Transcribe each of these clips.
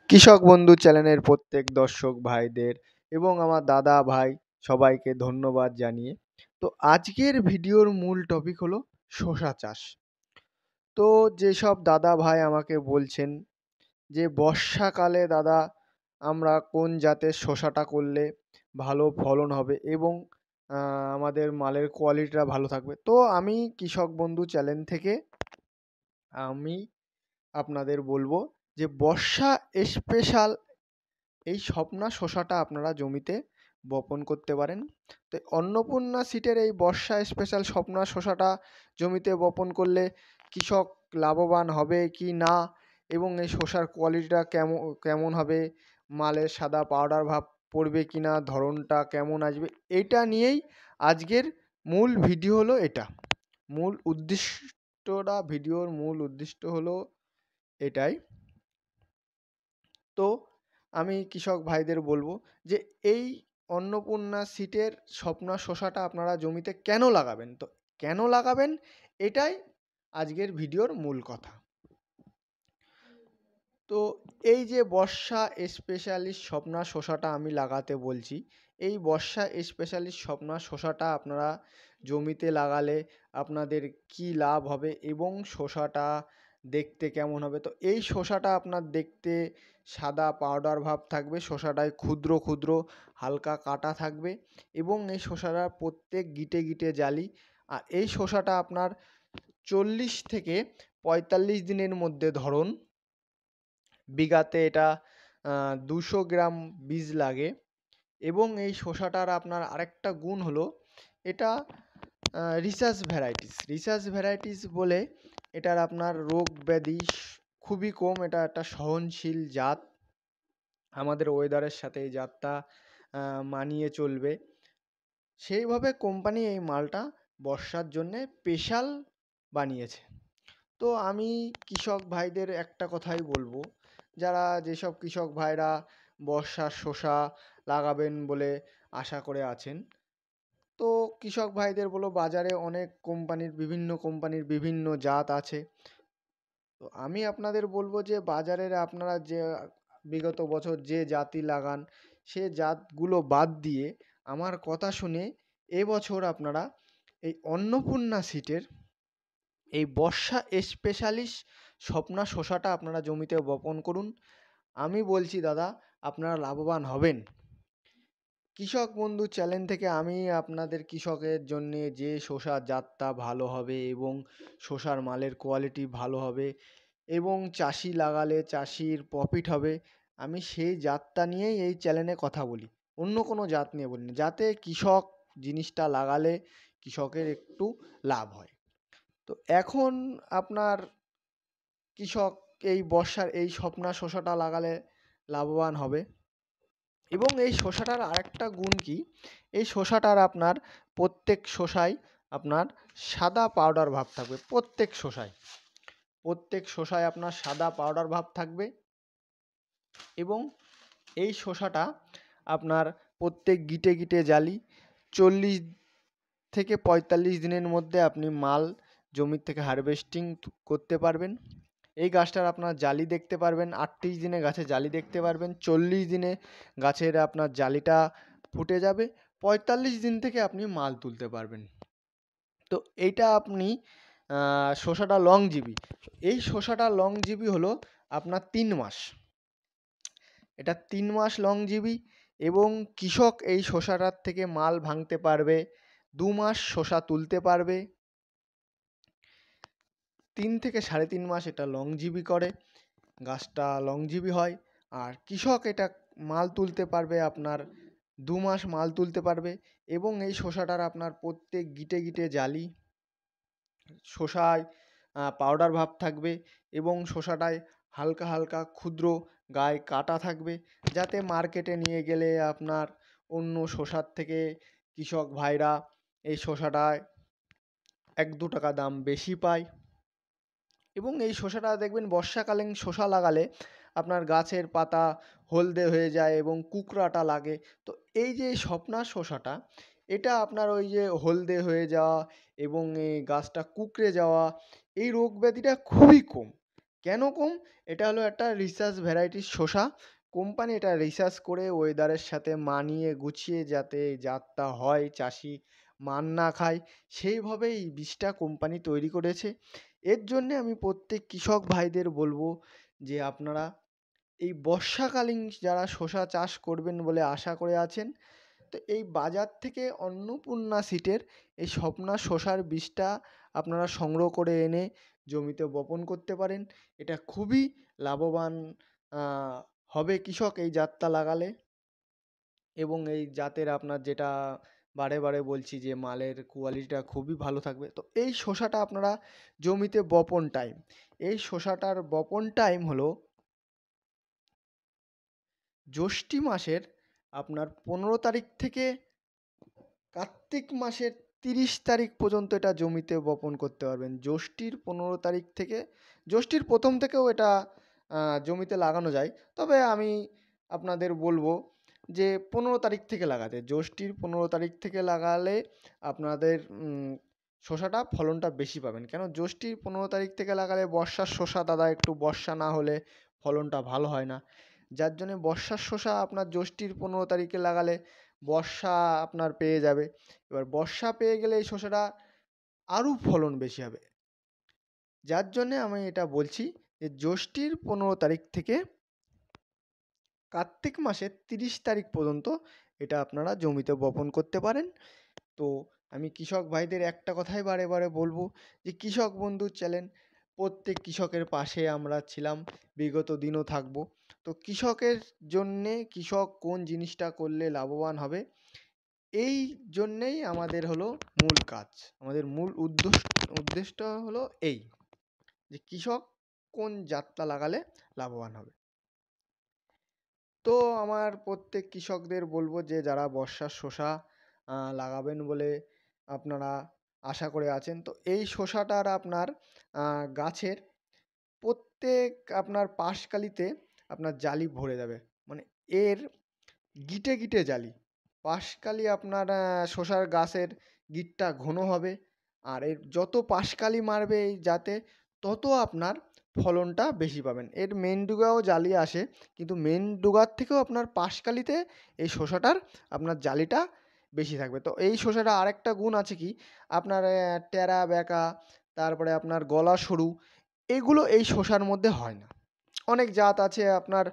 কৃষক বন্ধু চ্যানেলের প্রত্যেক দর্শক ভাইদের এবং আমার দাদা ভাই সবাইকে ধন্যবাদ জানিয়ে তো আজকের ভিডিওর মূল টপিক হলো শসা চাষ। তো যেসব দাদা ভাই আমাকে বলছেন যে বর্ষাকালে দাদা আমরা কোন জাতের শসাটা করলে ভালো ফলন হবে এবং আমাদের মালের কোয়ালিটিটা ভালো থাকবে, তো আমি কৃষক বন্ধু চ্যানেল থেকে আমি আপনাদের বলবো যে বর্ষা স্পেশাল এই স্বপ্না শসাটা আপনারা জমিতে বপন করতে পারেন। তো অন্নপূর্ণা সিটের এই বর্ষা স্পেশাল স্বপ্না শসাটা জমিতে বপন করলে কৃষক লাভবান হবে কি না এবং এই শসার কোয়ালিটিটা কেমন কেমন হবে, মালের সাদা পাউডার ভাব পড়বে কি না, ধরনটা কেমন আসবে, এইটা নিয়েই আজকের মূল ভিডিও হলো এটা। মূল উদ্দিষ্টটা ভিডিওর মূল উদ্দিষ্ট হলো এটাই। তো আমি কৃষক ভাইদের বলবো যে এই অন্নপূর্ণা সিটের স্বপ্না শসাটা আপনারা জমিতে কেন লাগাবেন, তো কেন লাগাবেন এটাই আজকের ভিডিওর মূল কথা। তো এই যে বর্ষা স্পেশালিস্ট স্বপ্না শসাটা আমি লাগাতে বলছি, এই বর্ষা স্পেশালিস্ট স্বপ্না শসাটা আপনারা জমিতে লাগালে আপনাদের কি লাভ হবে এবং শসাটা দেখতে কেমন হবে। তো এই শসাটা আপনার দেখতে সাদা পাউডার ভাব থাকবে, শসাটায় ক্ষুদ্র ক্ষুদ্র হালকা কাটা থাকবে এবং এই শসাটা প্রত্যেক গিটে গিটে জালি। আর এই শসাটা আপনার 40 থেকে 45 দিনের মধ্যে ধরুন বিঘাতে এটা 200 গ্রাম বীজ লাগে এবং এই শসাটার আপনার আরেকটা গুণ হলো এটা রিসার্চ ভ্যারাইটিস বলে এটার আপনার রোগ ব্যাধি খুবই কম, এটা একটা সহনশীল জাত, আমাদের ওয়েদারের সাথে এই জাতটা মানিয়ে চলবে। সেইভাবে কোম্পানি এই মালটা বর্ষার জন্যে স্পেশাল বানিয়েছে। তো আমি কৃষক ভাইদের একটা কথাই বলবো, যারা যেসব কৃষক ভাইরা বর্ষার শসা লাগাবেন বলে আশা করে আছেন, তো কৃষক ভাইদের বলো বাজারে অনেক কোম্পানির বিভিন্ন জাত আছে। তো আমি আপনাদের বলবো যে বাজারের আপনারা যে বিগত বছর যে জাতি লাগান সে জাতগুলো বাদ দিয়ে আমার কথা শুনে এবছর আপনারা এই অন্নপূর্ণা সিটের এই বর্ষা স্পেশালিস্ট স্বপ্না শসাটা আপনারা জমিতে বপন করুন। আমি বলছি দাদা আপনারা লাভবান হবেন। কৃষক বন্ধু চ্যানেল থেকে আমি আপনাদের কৃষকের জন্য যে শসার জাতটা ভালো হবে এবং শসার মালের কোয়ালিটি ভালো হবে এবং চাষি লাগালে চাষির প্রফিট হবে, আমি সেই জাতটা নিয়েই এই চ্যানেলে কথা বলি, অন্য কোনো জাত নিয়ে বলি না, যাতে কৃষক জিনিসটা লাগালে কৃষকের একটু লাভ হয়। তো এখন আপনার কৃষক এই বর্ষার এই স্বপ্না শসাটা লাগালে লাভবান হবে এবং এই শসাটার আরেকটা গুণ কি, এই শসাটার আপনার প্রত্যেক শসায় আপনার সাদা পাউডার ভাব থাকবে, প্রত্যেক শসায় আপনার সাদা পাউডার ভাব থাকবে এবং এই শসাটা আপনার প্রত্যেক গিটে গিটে জালি 40 থেকে 45 দিনের মধ্যে আপনি মাল জমির থেকে হারভেস্টিং করতে পারবেন। এই গাছটার আপনার জালি দেখতে পারবেন, 38 দিনে গাছে জালি দেখতে পারবেন, 40 দিনে গাছের আপনার জালিটা ফুটে যাবে, 45 দিন থেকে আপনি মাল তুলতে পারবেন। তো এইটা আপনি শসাটা লংজিভি, এই শসাটা লংজিভি হলো আপনার 3 মাস, এটা 3 মাস লংজিভি এবং কৃষক এই শসাটার থেকে মাল ভাঙতে পারবে, 2 মাস শসা তুলতে পারবে, 3 থেকে 3.5 মাস এটা লংজিভি করে, গাছটা লংজিভি হয়। আর কৃষক এটা মাল তুলতে পারবে আপনার 2 মাস মাল তুলতে পারবে এবং এই শসাটার আপনার প্রত্যেক গিটে গিটে জালি, শসায় পাউডার ভাব থাকবে এবং শসাটায় হালকা হালকা ক্ষুদ্র গায়ে কাটা থাকবে, যাতে মার্কেটে নিয়ে গেলে আপনার অন্য শসার থেকে কৃষক ভাইরা এই শসাটায় 1-2 টাকা দাম বেশি পায়। এবং এই শসাটা দেখবেন বর্ষাকালীন শসা লাগালে আপনার গাছের পাতা হলদে হয়ে যায় এবং কুকড়াটা লাগে। তো এই যে স্বপ্না শসাটা, এটা আপনার ওই যে হলদে হয়ে যাওয়া এবং এই গাছটা কুকড়ে যাওয়া এই রোগ ব্যাধিটা খুবই কম, কেন কম? এটা হলো একটা রিসার্চ ভ্যারাইটির শসা। কোম্পানি এটা রিসার্চ করে ওয়েদারের সাথে মানিয়ে গুছিয়ে যাতে এই জাতটা হয়, চাষি মার না খায়, সেইভাবে এই বীজটা কোম্পানি তৈরি করেছে। এর জন্যে আমি প্রত্যেক কৃষক ভাইদের বলবো যে আপনারা এই বর্ষাকালীন যারা শসা চাষ করবেন বলে আশা করে আছেন, তো এই বাজার থেকে অন্নপূর্ণা সিডের এই স্বপ্না শসার বীজটা আপনারা সংগ্রহ করে এনে জমিতে বপন করতে পারেন। এটা খুবই লাভবান হবে কৃষক এই জাতটা লাগালে। এবং এই জাতের আপনার যেটা বারে বারে বলছি যে মালের কোয়ালিটিটা খুবই ভালো থাকবে। তো এই শসাটা আপনারা জমিতে বপন টাইম, এই শসাটার বপন টাইম হলো জ্যৈষ্ঠ মাসের আপনার 15 তারিখ থেকে কার্তিক মাসের 30 তারিখ পর্যন্ত এটা জমিতে বপন করতে পারবেন। জ্যৈষ্ঠীর 15 তারিখ থেকে, জ্যৈষ্ঠীর প্রথম থেকেও এটা জমিতে লাগানো যায়, তবে আমি আপনাদের বলবো যে 15 তারিখ থেকে লাগাতে। জ্যৈষ্ঠীর 15 তারিখ থেকে লাগালে আপনাদের শসাটা ফলনটা বেশি পাবেন। কেন জ্যৈষ্ঠীর 15 তারিখ থেকে লাগালে বর্ষার শসা দাদা, একটু বর্ষা না হলে ফলনটা ভালো হয় না। যার জন্যে বর্ষার শসা আপনার জ্যৈষ্ঠীর 15 তারিখে লাগালে বর্ষা আপনার পেয়ে যাবে। এবার বর্ষা পেয়ে গেলে এই শসাটা আরও ফলন বেশি হবে। যার জন্যে আমি এটা বলছি যে জ্যৈষ্ঠীর 15 তারিখ থেকে কার্তিক মাসের 30 তারিখ পর্যন্ত এটা আপনারা জমিতে বপন করতে পারেন। তো আমি কৃষক ভাইদের একটা কথাই বারে বারে বলবো যে কৃষক বন্ধু চ্যানেল, প্রত্যেক কৃষকের পাশে আমরা ছিলাম, বিগত দিনও থাকবো। তো কৃষকের জন্যে কৃষক কোন জিনিসটা করলে লাভবান হবে, এই জন্যেই আমাদের হলো মূল কাজ, আমাদের মূল উদ্দেশ্যটা হলো এই যে কৃষক কোন জাতটা লাগালে লাভবান হবে। তো আমার প্রত্যেক কৃষকদের বলবো যে যারা বর্ষার শসা লাগাবেন বলে আপনারা আশা করে আছেন, তো এই শসাটার আপনার গাছের প্রত্যেক আপনার পাশকালিতে আপনার জালি ভরে যাবে, মানে এর গিটে গিটে জালি। পাশকালি আপনার শসার গাছের গিঁটটা ঘন হবে, আর এর যত পাশকালি মারবে এই জাতে তত আপনার ফলনটা বেশি পাবেন। এর মেন ডুগাও জালি আসে, কিন্তু মেন ডুগার থেকেও আপনার পাশকালিতে এই শসাটার আপনার জালিটা বেশি থাকবে। তো এই শসাটা আরেকটা গুণ আছে কি, আপনার ট্যারা ব্যাকা, তারপরে আপনার গলা সরু, এগুলো এই শসার মধ্যে হয় না। অনেক জাত আছে আপনার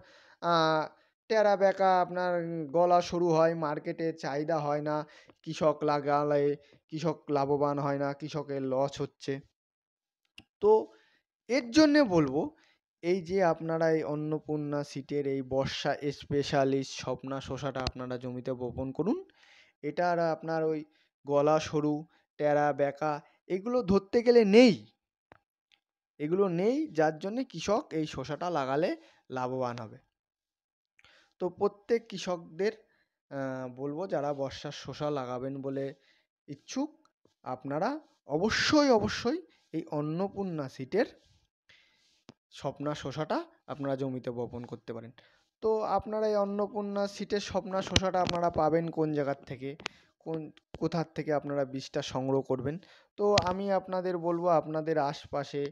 ট্যারা ব্যাকা আপনার গলা সরু হয়, মার্কেটে চাহিদা হয় না, কৃষক লাগালে কৃষক লাভবান হয় না, কৃষকের লস হচ্ছে। তো এর জন্যে বলবো এই যে আপনারা এই অন্নপূর্ণা সিটের এই বর্ষা স্পেশালিস্ট স্বপ্না শসাটা আপনারা জমিতে বপন করুন। এটার আপনার ওই গলা সরু, ট্যারা ব্যাকা এগুলো ধরতে গেলে নেই, এগুলো নেই, যার জন্যে কৃষক এই শসাটা লাগালে লাভবান হবে। তো প্রত্যেক কৃষকদের বলবো যারা বর্ষার শসা লাগাবেন বলে ইচ্ছুক, আপনারা অবশ্যই অবশ্যই এই অন্নপূর্ণা সিটের স্বপ্না শসাটা আপনারা জমিতে বপন করতে পারেন। তো আপনারা এই অন্নপূর্ণা সিটের স্বপ্না শসাটা আপনারা পাবেন কোন জায়গার থেকে, কোন কোথার থেকে আপনারা বীজটা সংগ্রহ করবেন। তো আমি আপনাদের বলবো আপনাদের আশপাশে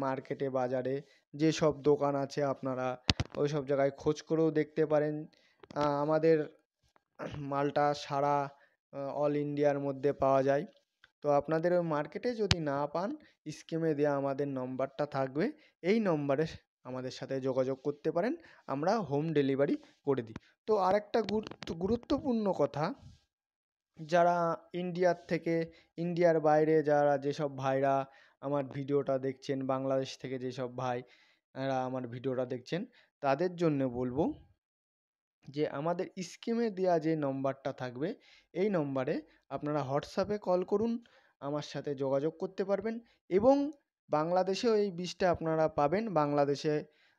মার্কেটে বাজারে যেসব দোকান আছে আপনারা ওই সব জায়গায় খোঁজ করেও দেখতে পারেন। আমাদের মালটা সারা অল ইন্ডিয়ার মধ্যে পাওয়া যায়। তো আপনাদের ওই মার্কেটে যদি না পান, স্ক্রিনে দেওয়া আমাদের নম্বরটা থাকবে, এই নম্বরে আমাদের সাথে যোগাযোগ করতে পারেন, আমরা হোম ডেলিভারি করে দিই। তো আরেকটা গুরুত্বপূর্ণ কথা, যারা ইন্ডিয়ার বাইরে যারা যেসব ভাইরা আমার ভিডিওটা দেখছেন, বাংলাদেশ থেকে যেসব ভাইরা আমার ভিডিওটা দেখছেন, তাদের জন্য বলবো যে আমাদের স্ক্রিনে দেওয়া যে নম্বরটা থাকবে এই নম্বরে আপনারা হোয়াটসঅ্যাপে কল করুন, আমার সাথে যোগাযোগ করতে পারবেন। এবং বাংলাদেশেও এই বীজটা আপনারা পাবেন। বাংলাদেশে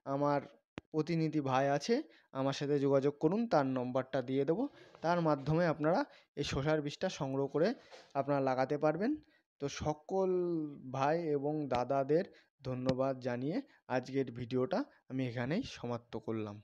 আমার প্রতিনিধি ভাই আছে, আমার সাথে যোগাযোগ করুন, তার নম্বরটা দিয়ে দেবো, তার মাধ্যমে আপনারা এই শসার বীজটা সংগ্রহ করে আপনারা লাগাতে পারবেন। তো সকল ভাই এবং দাদাদের ধন্যবাদ জানিয়ে আজকের ভিডিওটা আমি এখানেই সমাপ্ত করলাম।